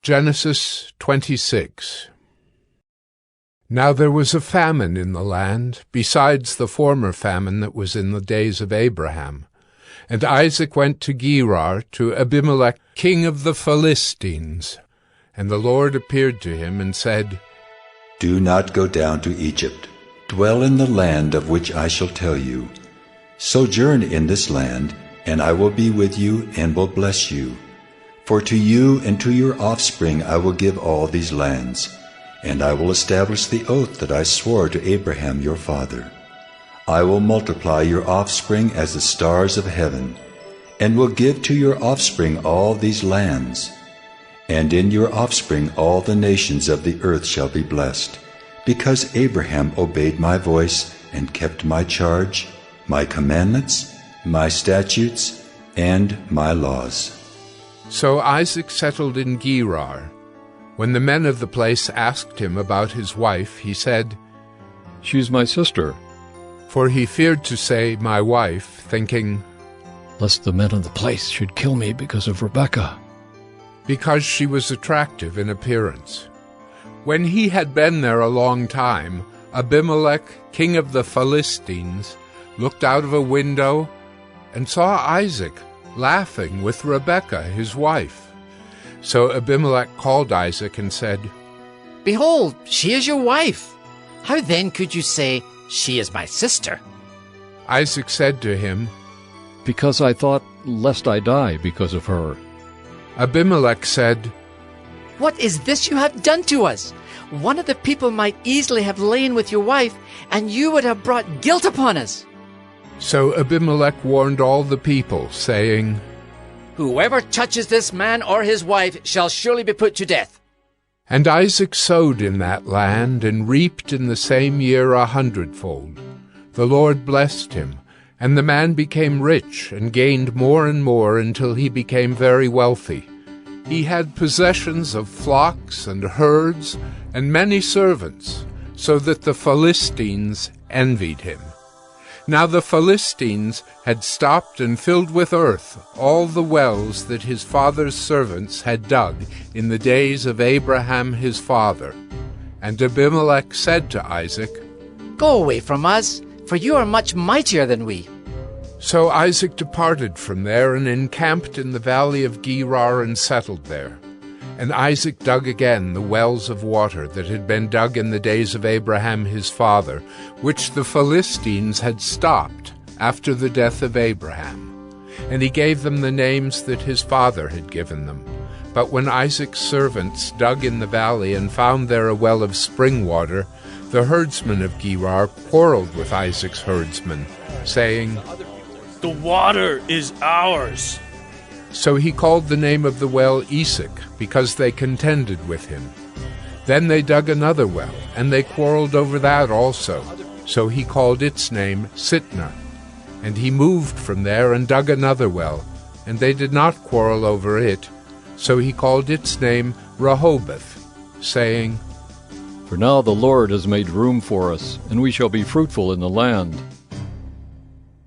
Genesis 26. Now there was a famine in the land, besides the former famine that was in the days of Abraham. And Isaac went to Gerar, to Abimelech, king of the Philistines. And the Lord appeared to him and said, Do not go down to Egypt. Dwell in the land of which I shall tell you. Sojourn in this land, and I will be with you and will bless you. For to you and to your offspring I will give all these lands, and I will establish the oath that I swore to Abraham your father. I will multiply your offspring as the stars of heaven, and will give to your offspring all these lands. And in your offspring all the nations of the earth shall be blessed, because Abraham obeyed my voice and kept my charge, my commandments, my statutes, and my laws. So Isaac settled in Gerar. When the men of the place asked him about his wife, he said, She's my sister. For he feared to say, my wife, thinking, Lest the men of the place should kill me because of Rebekah. Because she was attractive in appearance. When he had been there a long time, Abimelech, king of the Philistines, looked out of a window and saw Isaac laughing with Rebekah, his wife. So Abimelech called Isaac and said, Behold, she is your wife. How then could you say, She is my sister? Isaac said to him, Because I thought, lest I die because of her. Abimelech said, What is this you have done to us? One of the people might easily have lain with your wife, and you would have brought guilt upon us. So Abimelech warned all the people, saying, Whoever touches this man or his wife shall surely be put to death. And Isaac sowed in that land, and reaped in the same year 100-fold. The Lord blessed him, and the man became rich, and gained more and more until he became very wealthy. He had possessions of flocks and herds, and many servants, so that the Philistines envied him. Now the Philistines had stopped and filled with earth all the wells that his father's servants had dug in the days of Abraham his father. And Abimelech said to Isaac, Go away from us, for you are much mightier than we. So Isaac departed from there and encamped in the valley of Gerar and settled there. And Isaac dug again the wells of water that had been dug in the days of Abraham his father, which the Philistines had stopped after the death of Abraham. And he gave them the names that his father had given them. But when Isaac's servants dug in the valley and found there a well of spring water, the herdsmen of Gerar quarreled with Isaac's herdsmen, saying, The water is ours. So he called the name of the well Esau, because they contended with him. Then they dug another well, and they quarreled over that also. So he called its name Sitnah. And he moved from there and dug another well, and they did not quarrel over it. So he called its name Rehoboth, saying, For now the Lord has made room for us, and we shall be fruitful in the land.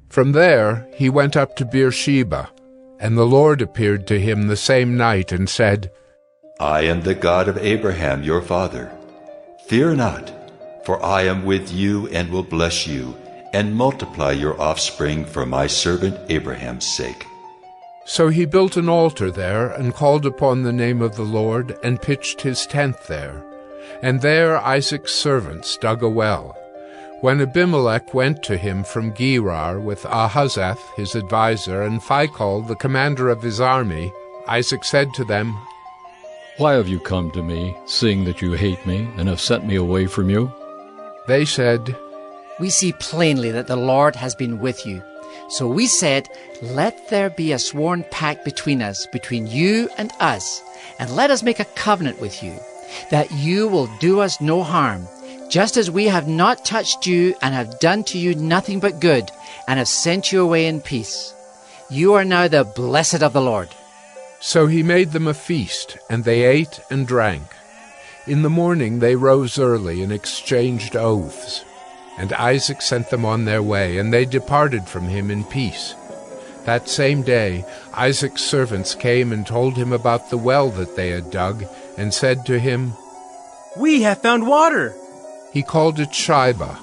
From there he went up to Beersheba. And the Lord appeared to him the same night and said, I am the God of Abraham your father. Fear not, for I am with you and will bless you, and multiply your offspring for my servant Abraham's sake. So he built an altar there, and called upon the name of the Lord, and pitched his tent there. And there Isaac's servants dug a well. When Abimelech went to him from Gerar with Ahuzzath his adviser and Phicol the commander of his army, Isaac said to them, Why have you come to me, seeing that you hate me, and have sent me away from you? They said, We see plainly that the Lord has been with you. So we said, Let there be a sworn pact between us, between you and us, and let us make a covenant with you, that you will do us no harm, just as we have not touched you and have done to you nothing but good, and have sent you away in peace. You are now the blessed of the Lord. So he made them a feast, and they ate and drank. In the morning they rose early and exchanged oaths. And Isaac sent them on their way, and they departed from him in peace. That same day Isaac's servants came and told him about the well that they had dug, and said to him, "We have found water." He called it Shibah.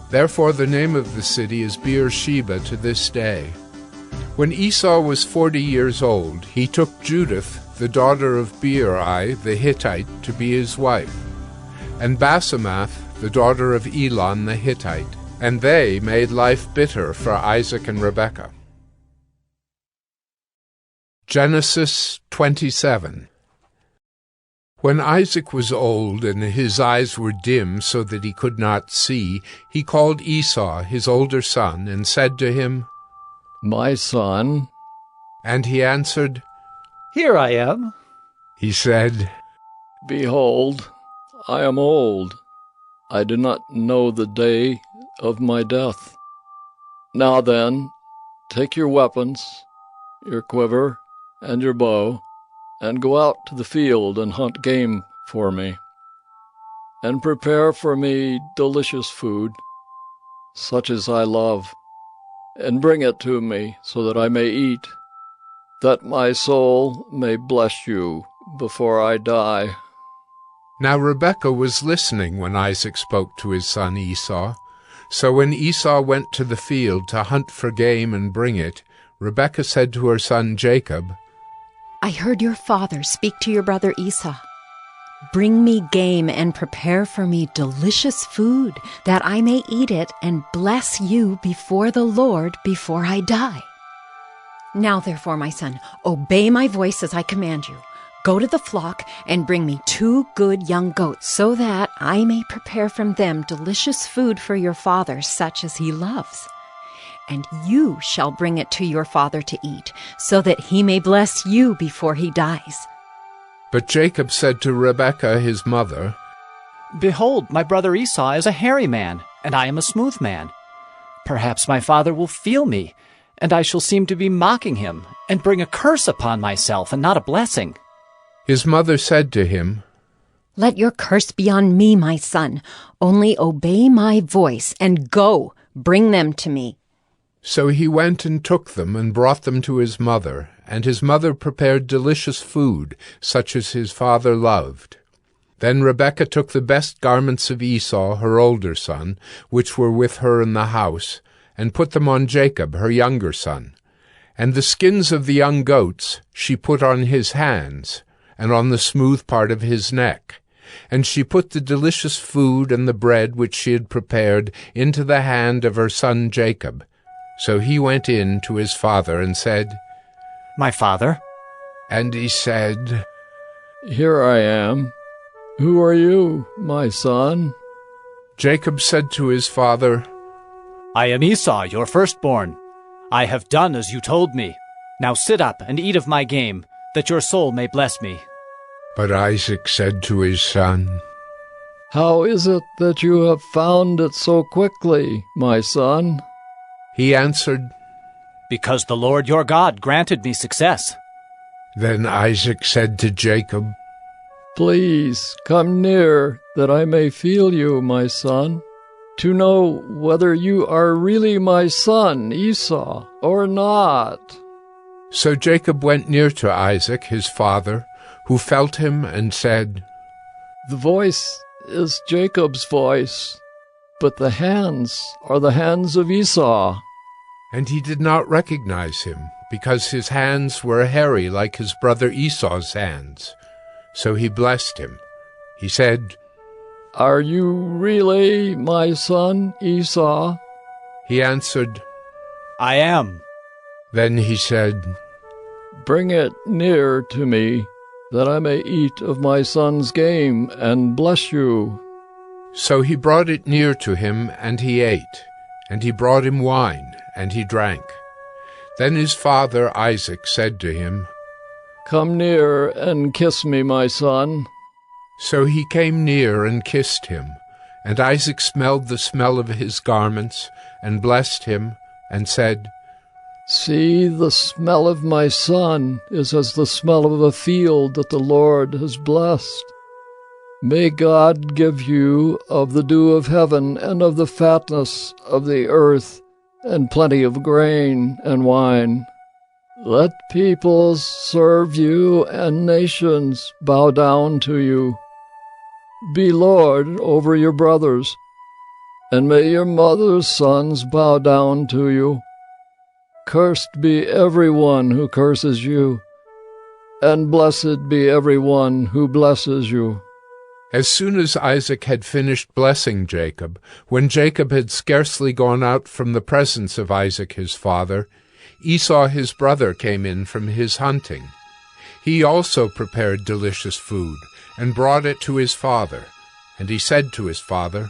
Therefore the name of the city is Beersheba to this day. When Esau was 40 years old, he took Judith, the daughter of Beeri the Hittite, to be his wife, and Basemath, the daughter of Elon the Hittite, and they made life bitter for Isaac and Rebekah. Genesis 27. When Isaac was old and his eyes were dim so that he could not see, he called Esau, his older son, and said to him, My son. And he answered, Here I am. He said, Behold, I am old. I do not know the day of my death. Now then, take your weapons, your quiver, and your bow, and go out to the field and hunt game for me, and prepare for me delicious food, such as I love, and bring it to me so that I may eat, that my soul may bless you before I die. Now Rebekah was listening when Isaac spoke to his son Esau. So when Esau went to the field to hunt for game and bring it, Rebekah said to her son Jacob, I heard your father speak to your brother Esau. Bring me game and prepare for me delicious food, that I may eat it and bless you before the Lord before I die. Now therefore, my son, obey my voice as I command you. Go to the flock and bring me 2 good young goats, so that I may prepare from them delicious food for your father, such as he loves. And you shall bring it to your father to eat, so that he may bless you before he dies. But Jacob said to Rebekah his mother, Behold, my brother Esau is a hairy man, and I am a smooth man. Perhaps my father will feel me, and I shall seem to be mocking him, and bring a curse upon myself, and not a blessing. His mother said to him, Let your curse be on me, my son. Only obey my voice, and go, bring them to me. So he went and took them and brought them to his mother, and his mother prepared delicious food, such as his father loved. Then Rebekah took the best garments of Esau, her older son, which were with her in the house, and put them on Jacob, her younger son. And the skins of the young goats she put on his hands, and on the smooth part of his neck. And she put the delicious food and the bread which she had prepared into the hand of her son Jacob. So he went in to his father and said, My father? And he said, Here I am. Who are you, my son? Jacob said to his father, I am Esau, your firstborn. I have done as you told me. Now sit up and eat of my game, that your soul may bless me. But Isaac said to his son, How is it that you have found it so quickly, my son? He answered, Because the Lord your God granted me success. Then Isaac said to Jacob, Please come near, that I may feel you, my son, to know whether you are really my son Esau or not. So Jacob went near to Isaac his father, who felt him and said, The voice is Jacob's voice, but the hands are the hands of Esau. And he did not recognize him, because his hands were hairy like his brother Esau's hands. So he blessed him. He said, Are you really my son Esau? He answered, I am. Then he said, Bring it near to me, that I may eat of my son's game and bless you. So he brought it near to him, and he ate. And he brought him wine, and he drank. Then his father Isaac said to him, Come near and kiss me, my son. So he came near and kissed him. And Isaac smelled the smell of his garments, and blessed him, and said, See, the smell of my son is as the smell of a field that the Lord has blessed. May God give you of the dew of heaven and of the fatness of the earth and plenty of grain and wine. Let peoples serve you, and nations bow down to you. Be lord over your brothers, and may your mother's sons bow down to you. Cursed be every one who curses you, and blessed be every one who blesses you." As soon as Isaac had finished blessing Jacob, when Jacob had scarcely gone out from the presence of Isaac his father, Esau his brother came in from his hunting. He also prepared delicious food, and brought it to his father. And he said to his father,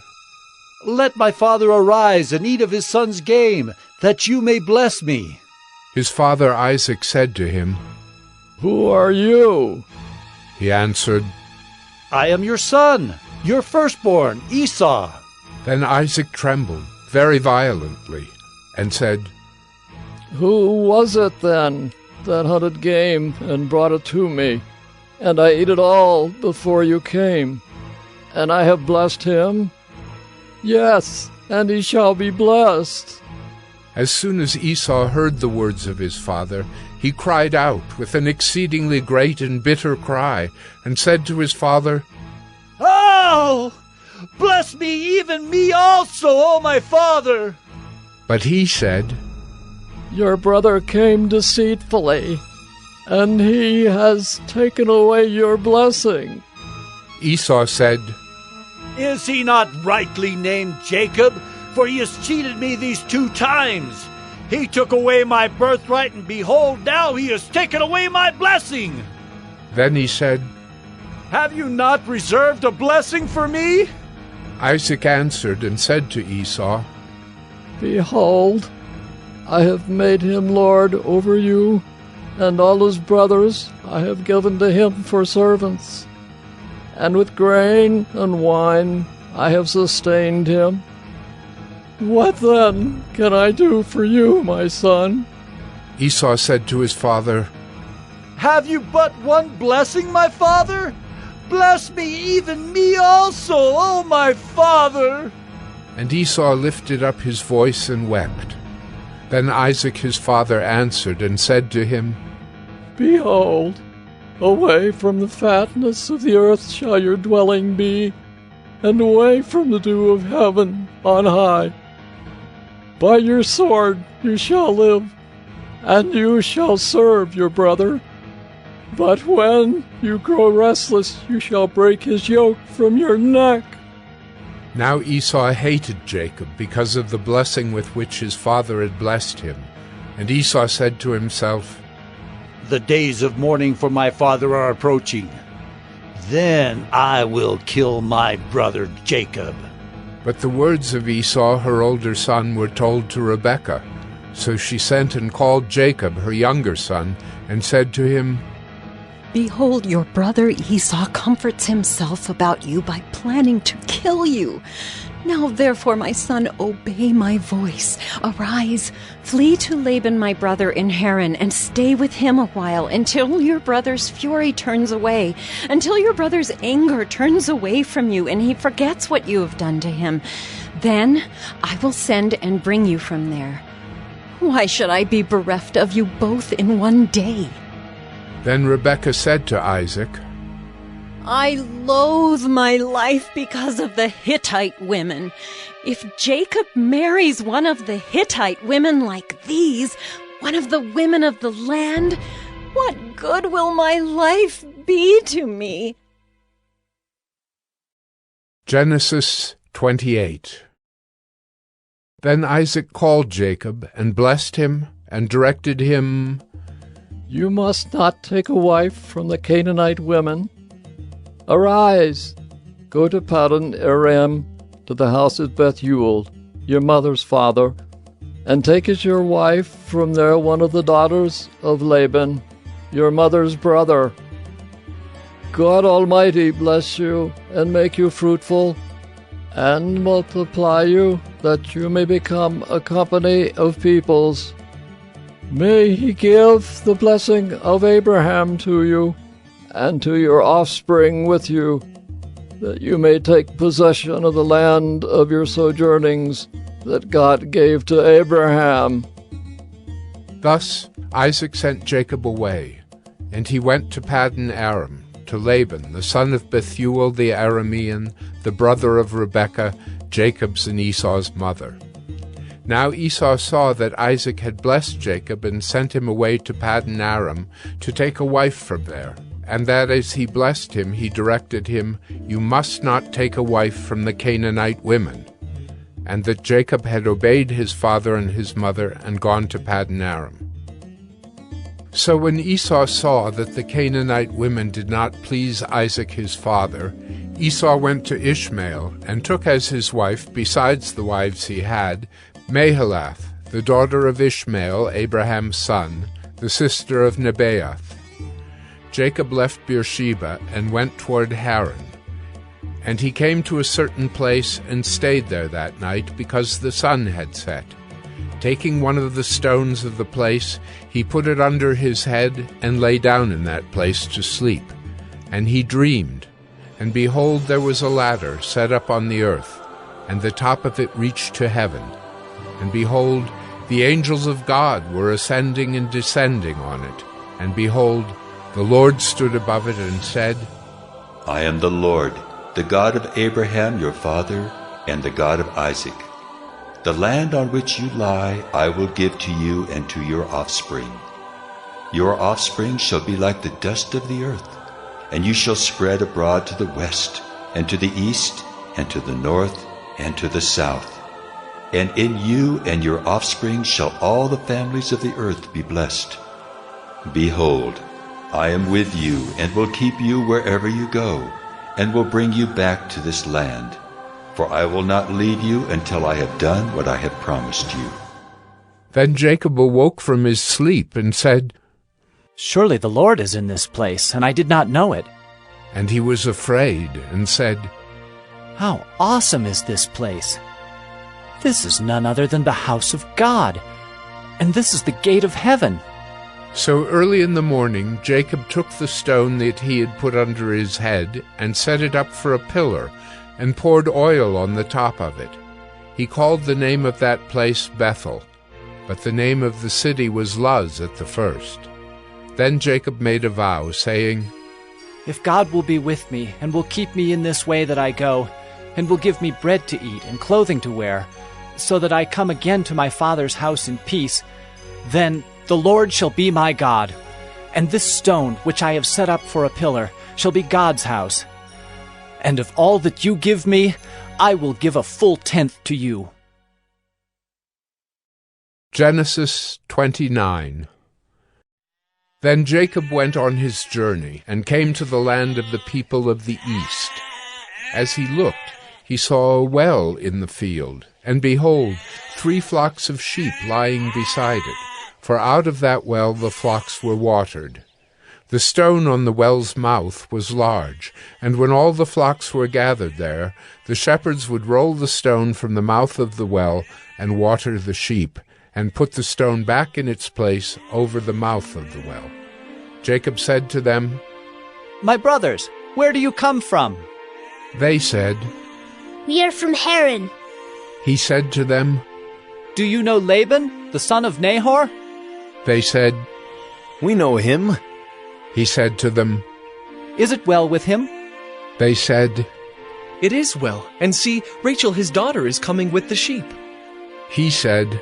"Let my father arise and eat of his son's game, that you may bless me." His father Isaac said to him, "Who are you?" He answered, "I am your son, your firstborn, Esau." Then Isaac trembled very violently, and said, "Who was it then that hunted game and brought it to me? And I ate it all before you came. And I have blessed him? Yes, and he shall be blessed." As soon as Esau heard the words of his father, he cried out with an exceedingly great and bitter cry, and said to his father, "Oh, bless me, even me also, O my father!" But he said, "Your brother came deceitfully, and he has taken away your blessing." Esau said, "Is he not rightly named Jacob? For he has cheated me these 2 times. He took away my birthright, and behold, now he has taken away my blessing." Then he said, "Have you not reserved a blessing for me?" Isaac answered and said to Esau, "Behold, I have made him lord over you, and all his brothers I have given to him for servants. And with grain and wine I have sustained him. What then can I do for you, my son?" Esau said to his father, "Have you but one blessing, my father? Bless me, even me also, O my father!" And Esau lifted up his voice and wept. Then Isaac his father answered and said to him, "Behold, away from the fatness of the earth shall your dwelling be, and away from the dew of heaven on high. By your sword you shall live, and you shall serve your brother. But when you grow restless, you shall break his yoke from your neck." Now Esau hated Jacob because of the blessing with which his father had blessed him. And Esau said to himself, "The days of mourning for my father are approaching. Then I will kill my brother Jacob." But the words of Esau, her older son, were told to Rebekah. So she sent and called Jacob, her younger son, and said to him, Behold, your brother Esau comforts himself about you by planning to kill you. Now therefore, my son, obey my voice. Arise, flee to Laban my brother in Haran, and stay with him a while, until your brother's fury turns away, until your brother's anger turns away from you, and he forgets what you have done to him. Then I will send and bring you from there. Why should I be bereft of you both in one day?" Then Rebekah said to Isaac, I loathe my life because of the Hittite women. If Jacob marries one of the Hittite women like these, one of the women of the land, what good will my life be to me? Genesis 28. Then Isaac called Jacob and blessed him and directed him, "You must not take a wife from the Canaanite women. Arise, go to Paddan Aram, to the house of Bethuel, your mother's father, and take as your wife from there one of the daughters of Laban, your mother's brother. God Almighty bless you and make you fruitful, and multiply you, that you may become a company of peoples. May he give the blessing of Abraham to you, and to your offspring with you, that you may take possession of the land of your sojournings, that God gave to Abraham." Thus Isaac sent Jacob away, and he went to Paddan Aram, to Laban, the son of Bethuel the Aramean, the brother of Rebekah, Jacob's and Esau's mother. Now Esau saw that Isaac had blessed Jacob and sent him away to Paddan Aram to take a wife from there, and that as he blessed him, he directed him, "You must not take a wife from the Canaanite women," and that Jacob had obeyed his father and his mother and gone to Paddan Aram. So when Esau saw that the Canaanite women did not please Isaac his father, Esau went to Ishmael and took as his wife, besides the wives he had, Mahalath, the daughter of Ishmael, Abraham's son, the sister of Nebaioth. Jacob left Beersheba and went toward Haran. And he came to a certain place and stayed there that night, because the sun had set. Taking one of the stones of the place, he put it under his head and lay down in that place to sleep. And he dreamed, and behold, there was a ladder set up on the earth, and the top of it reached to heaven. And behold, the angels of God were ascending and descending on it. And behold, the Lord stood above it and said, "I am the Lord, the God of Abraham your father, and the God of Isaac. The land on which you lie I will give to you and to your offspring. Your offspring shall be like the dust of the earth, and you shall spread abroad to the west, and to the east, and to the north, and to the south. And in you and your offspring shall all the families of the earth be blessed. Behold, I am with you, and will keep you wherever you go, and will bring you back to this land. For I will not leave you until I have done what I have promised you." Then Jacob awoke from his sleep and said, "Surely the Lord is in this place, and I did not know it." And he was afraid and said, "How awesome is this place! This is none other than the house of God, and this is the gate of heaven." So early in the morning Jacob took the stone that he had put under his head and set it up for a pillar, and poured oil on the top of it. He called the name of that place Bethel, but the name of the city was Luz at the first. Then Jacob made a vow, saying, "If God will be with me, and will keep me in this way that I go, and will give me bread to eat and clothing to wear, so that I come again to my father's house in peace, then the Lord shall be my God, and this stone which I have set up for a pillar shall be God's house. And of all that you give me, I will give a full tenth to you." Genesis 29. Then Jacob went on his journey, and came to the land of the people of the east. As he looked, he saw a well in the field, and behold, 3 flocks of sheep lying beside it, for out of that well the flocks were watered. The stone on the well's mouth was large, and when all the flocks were gathered there, the shepherds would roll the stone from the mouth of the well and water the sheep, and put the stone back in its place over the mouth of the well. Jacob said to them, "My brothers, where do you come from?" They said, "We are from Haran." He said to them, "Do you know Laban, the son of Nahor?" They said, "We know him." He said to them, "Is it well with him?" They said, "It is well, and see, Rachel his daughter is coming with the sheep." He said,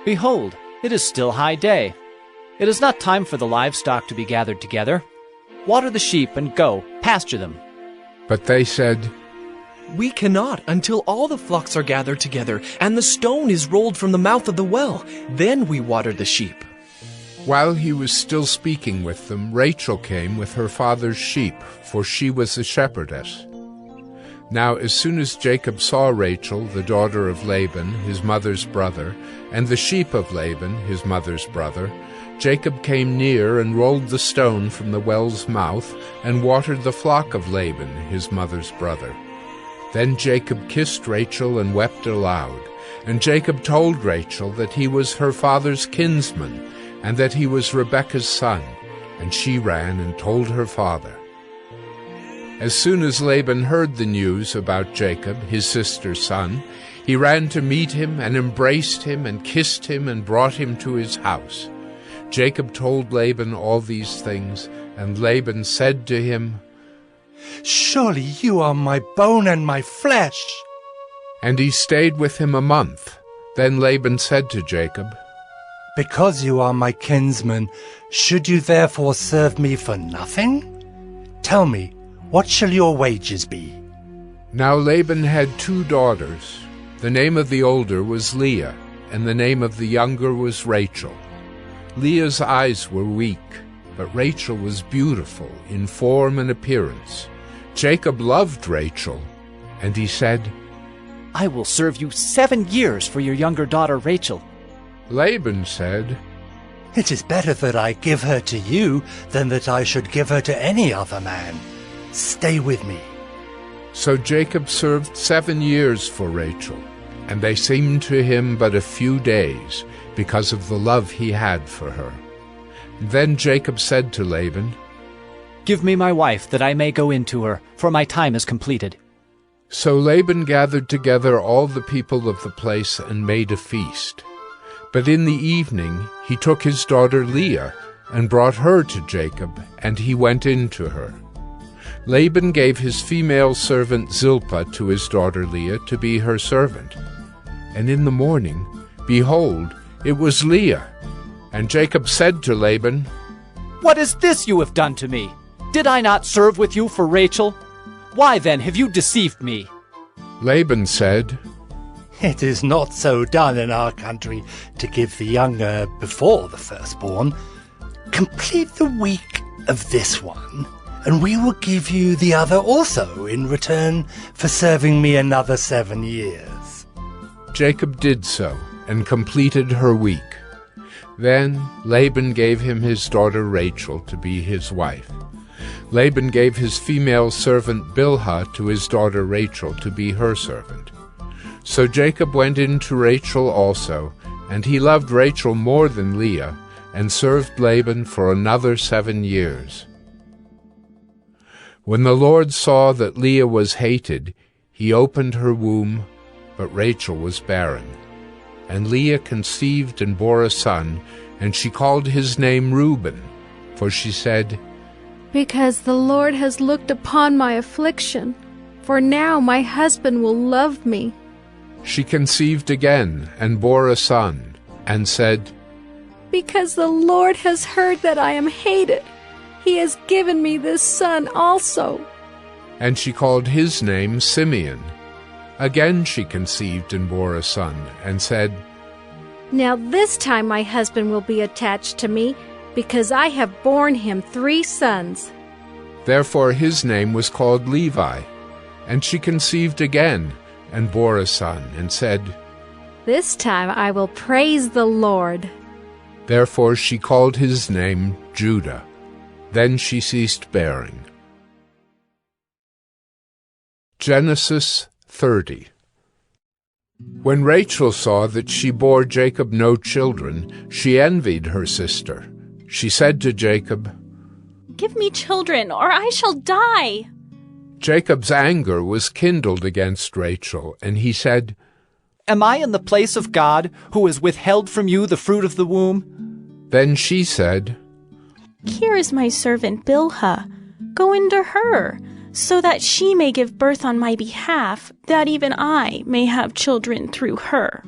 "Behold, it is still high day. It is not time for the livestock to be gathered together. Water the sheep and go, pasture them." But they said, "We cannot until all the flocks are gathered together, and the stone is rolled from the mouth of the well. Then we water the sheep." While he was still speaking with them, Rachel came with her father's sheep, for she was a shepherdess. Now as soon as Jacob saw Rachel, the daughter of Laban, his mother's brother, and the sheep of Laban, his mother's brother, Jacob came near and rolled the stone from the well's mouth and watered the flock of Laban, his mother's brother. Then Jacob kissed Rachel and wept aloud. And Jacob told Rachel that he was her father's kinsman, and that he was Rebekah's son, and she ran and told her father. As soon as Laban heard the news about Jacob, his sister's son, He ran to meet him and embraced him and kissed him and brought him to his house. Jacob told Laban all these things, and Laban said to him, "Surely you are my bone and my flesh." And he stayed with him a month. Then Laban said to Jacob, "Because you are my kinsman, should you therefore serve me for nothing? Tell me, what shall your wages be?" Now Laban had 2 daughters. The name of the older was Leah, and the name of the younger was Rachel. Leah's eyes were weak, but Rachel was beautiful in form and appearance. Jacob loved Rachel, and he said, "I will serve you 7 years for your younger daughter Rachel." Laban said, "It is better that I give her to you than that I should give her to any other man. Stay with me." So Jacob served 7 years for Rachel, and they seemed to him but a few days, because of the love he had for her. Then Jacob said to Laban, "Give me my wife, that I may go in to her, for my time is completed." So Laban gathered together all the people of the place and made a feast. But in the evening he took his daughter Leah and brought her to Jacob, and he went in to her. Laban gave his female servant Zilpah to his daughter Leah to be her servant. And in the morning, behold, it was Leah. And Jacob said to Laban, "What is this you have done to me? Did I not serve with you for Rachel? Why then have you deceived me?" Laban said, "It is not so done in our country to give the younger before the firstborn. Complete the week of this one, and we will give you the other also in return for serving me another 7 years." Jacob did so, and completed her week. Then Laban gave him his daughter Rachel to be his wife. Laban gave his female servant Bilhah to his daughter Rachel to be her servant. So Jacob went in to Rachel also, and he loved Rachel more than Leah, and served Laban for another 7 years. When the Lord saw that Leah was hated, he opened her womb, but Rachel was barren. And Leah conceived and bore a son, and she called his name Reuben, for she said, "Because the Lord has looked upon my affliction, for now my husband will love me." She conceived again and bore a son, and said, "Because the Lord has heard that I am hated, he has given me this son also." And she called his name Simeon. Again she conceived and bore a son, and said, "Now this time my husband will be attached to me, because I have borne him 3 sons." Therefore his name was called Levi. And she conceived again, and bore a son, and said, "This time I will praise the Lord." Therefore she called his name Judah. Then she ceased bearing. Genesis 30. When Rachel saw that she bore Jacob no children, she envied her sister. She said to Jacob, "Give me children, or I shall die." Jacob's anger was kindled against Rachel, and he said, "Am I in the place of God, who has withheld from you the fruit of the womb?" Then she said, "Here is my servant Bilhah. Go into her, so that she may give birth on my behalf, that even I may have children through her."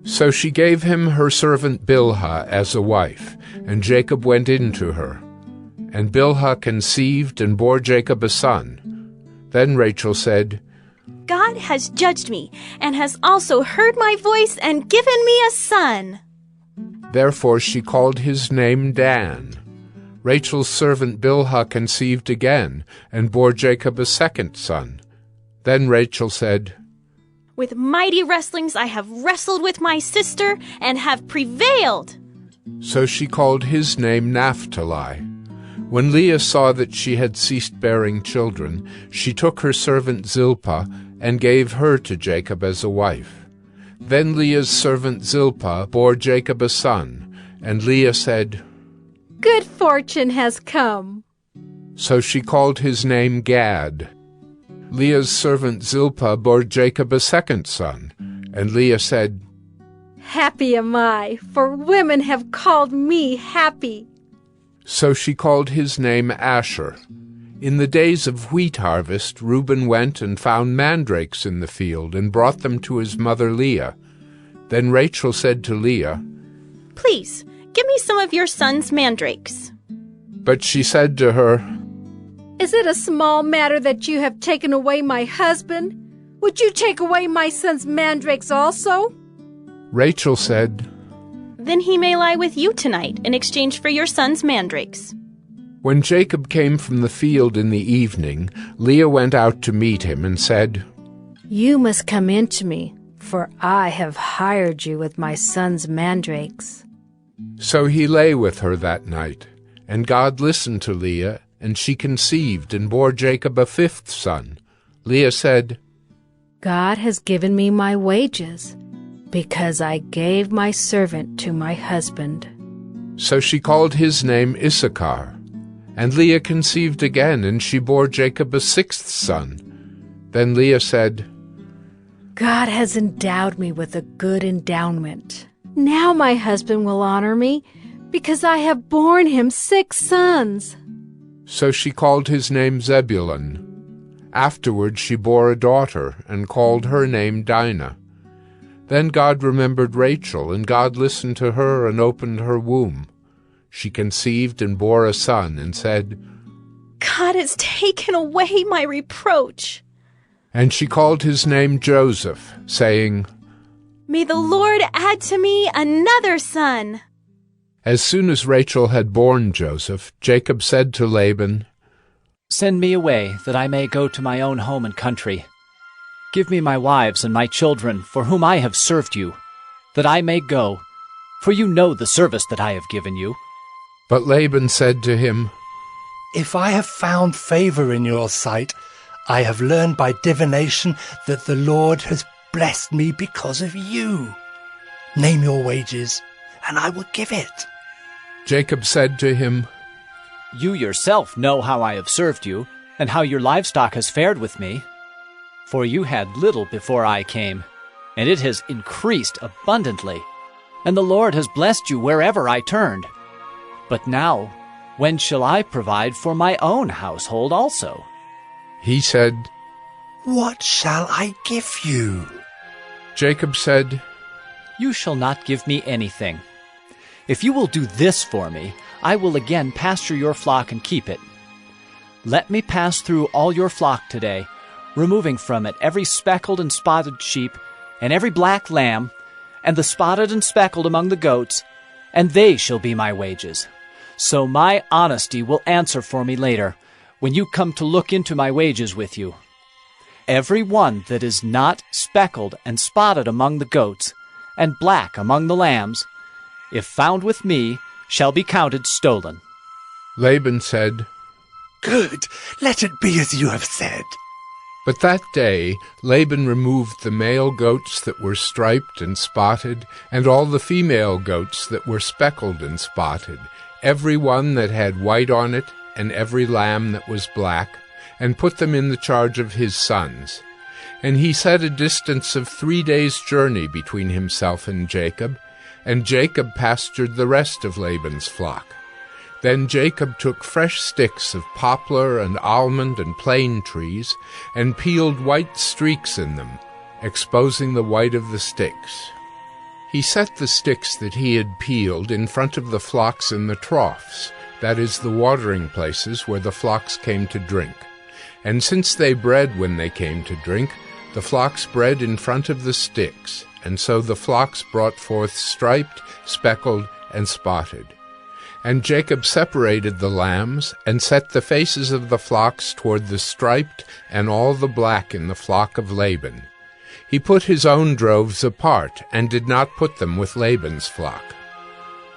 So she gave him her servant Bilhah as a wife, and Jacob went in to her. And Bilhah conceived and bore Jacob a son. Then Rachel said, "God has judged me, and has also heard my voice and given me a son." Therefore she called his name Dan. Rachel's servant Bilhah conceived again, and bore Jacob a second son. Then Rachel said, "With mighty wrestlings I have wrestled with my sister, and have prevailed." So she called his name Naphtali. When Leah saw that she had ceased bearing children, she took her servant Zilpah, and gave her to Jacob as a wife. Then Leah's servant Zilpah bore Jacob a son, and Leah said, "Good fortune has come." So she called his name Gad. Leah's servant Zilpah bore Jacob a second son, And Leah said, Happy am I, for women have called me happy. So she called his name Asher. In the days of wheat harvest, Reuben went and found mandrakes in the field and brought them to his mother Leah. Then Rachel said to Leah, Please, give me some of your son's mandrakes. But she said to her, Is it a small matter that you have taken away my husband? Would you take away my son's mandrakes also? Rachel said, Then he may lie with you tonight in exchange for your son's mandrakes. When Jacob came from the field in the evening, Leah went out to meet him and said, You must come in to me, for I have hired you with my son's mandrakes. So he lay with her that night, and God listened to Leah, and she conceived and bore Jacob a fifth son. Leah said, God has given me my wages, because I gave my servant to my husband. So she called his name Issachar. And Leah conceived again, and she bore Jacob a sixth son. Then Leah said, God has endowed me with a good endowment. Now my husband will honor me, because I have borne him 6 sons. So she called his name Zebulun. Afterward she bore a daughter, and called her name Dinah. Then God remembered Rachel, and God listened to her and opened her womb. She conceived and bore a son, and said, God has taken away my reproach. And she called his name Joseph, saying, May the Lord add to me another son. As soon as Rachel had borne Joseph, Jacob said to Laban, Send me away, that I may go to my own home and country. Give me my wives and my children, for whom I have served you, that I may go, for you know the service that I have given you. But Laban said to him, If I have found favor in your sight, I have learned by divination that the Lord has blessed me because of you. Name your wages, and I will give it. Jacob said to him, You yourself know how I have served you, and how your livestock has fared with me. For you had little before I came, and it has increased abundantly, and the Lord has blessed you wherever I turned. But now, when shall I provide for my own household also? He said, What shall I give you? Jacob said, You shall not give me anything. If you will do this for me, I will again pasture your flock and keep it. Let me pass through all your flock today, removing from it every speckled and spotted sheep, and every black lamb, and the spotted and speckled among the goats, and they shall be my wages. So my honesty will answer for me later, when you come to look into my wages with you. Every one that is not speckled and spotted among the goats, and black among the lambs, if found with me, shall be counted stolen. Laban said, Good, let it be as you have said. But that day Laban removed the male goats that were striped and spotted, and all the female goats that were speckled and spotted, every one that had white on it, and every lamb that was black, and put them in the charge of his sons. And he set a distance of 3 days' journey between himself and Jacob pastured the rest of Laban's flock. Then Jacob took fresh sticks of poplar and almond and plane trees, and peeled white streaks in them, exposing the white of the sticks. He set the sticks that he had peeled in front of the flocks in the troughs, that is, the watering places where the flocks came to drink. And since they bred when they came to drink, the flocks bred in front of the sticks, and so the flocks brought forth striped, speckled, and spotted. And Jacob separated the lambs, and set the faces of the flocks toward the striped and all the black in the flock of Laban. He put his own droves apart, and did not put them with Laban's flock.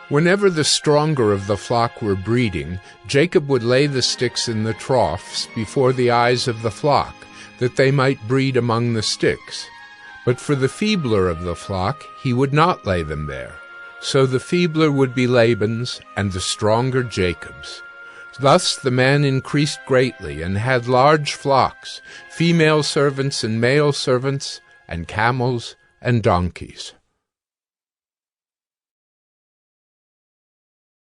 Whenever the stronger of the flock were breeding, Jacob would lay the sticks in the troughs before the eyes of the flock, that they might breed among the sticks. But for the feebler of the flock he would not lay them there. So the feebler would be Laban's, and the stronger Jacob's. Thus the man increased greatly, and had large flocks, female servants and male servants, and camels, and donkeys.